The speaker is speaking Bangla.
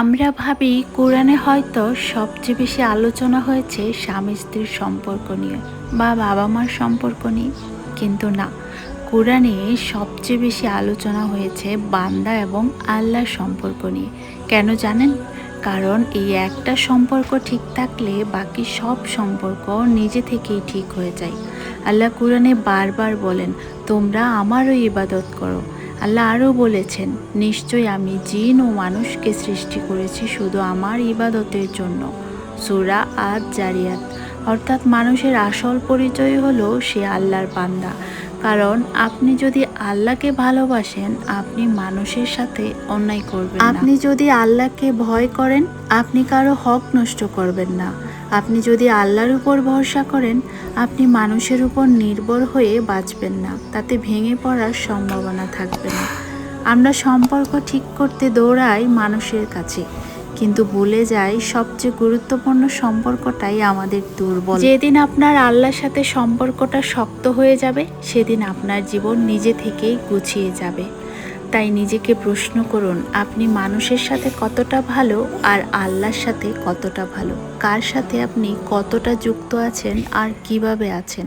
আমরা ভাবি কোরআনে হয়তো সবচেয়ে বেশি আলোচনা হয়েছে স্বামী স্ত্রীর সম্পর্ক নিয়ে বা বাবা মার সম্পর্ক নিয়ে, কিন্তু না, কোরআনে সবচেয়ে বেশি আলোচনা হয়েছে বান্দা এবং আল্লাহর সম্পর্ক নিয়ে। কেন জানেন? কারণ এই একটা সম্পর্ক ঠিক থাকলে বাকি সব সম্পর্ক নিজে থেকেই ঠিক হয়ে যায়। আল্লাহ কোরআনে বারবার বলেন, তোমরা আমারও ইবাদত করো। আল্লাহ আরও বলেছেন, নিশ্চয়ই আমি জিন ও মানুষকে সৃষ্টি করেছি শুধু আমার ইবাদতের জন্য। সূরা আদ জারিয়াত। অর্থাৎ মানুষের আসল পরিচয় হলো সে আল্লাহর বান্দা। কারণ আপনি যদি আল্লাহকে ভালোবাসেন, আপনি মানুষের সাথে অন্যায় করবেন না। আপনি যদি আল্লাহকে ভয় করেন, আপনি কারো হক নষ্ট করবেন না। আপনি যদি আল্লাহর উপর ভরসা করেন, আপনি মানুষের উপর নির্ভর হয়ে বাঁচবেন না, তাতে ভেঙে পড়ার সম্ভাবনা থাকবে না। আমরা সম্পর্ক ঠিক করতে দৌড়াই মানুষের কাছে, কিন্তু ভুলে যাই সবচেয়ে গুরুত্বপূর্ণ সম্পর্কটাই আমাদের দুর্বল। যেদিন আপনার আল্লাহর সাথে সম্পর্কটা শক্ত হয়ে যাবে, সেদিন আপনার জীবন নিজে থেকেই গুছিয়ে যাবে। তাই নিজেকে প্রশ্ন করুন, আপনি মানুষের সাথে কতটা ভালো আর আল্লাহর সাথে কতটা ভালো, কার সাথে আপনি কতটা যুক্ত আছেন আর কিভাবে আছেন।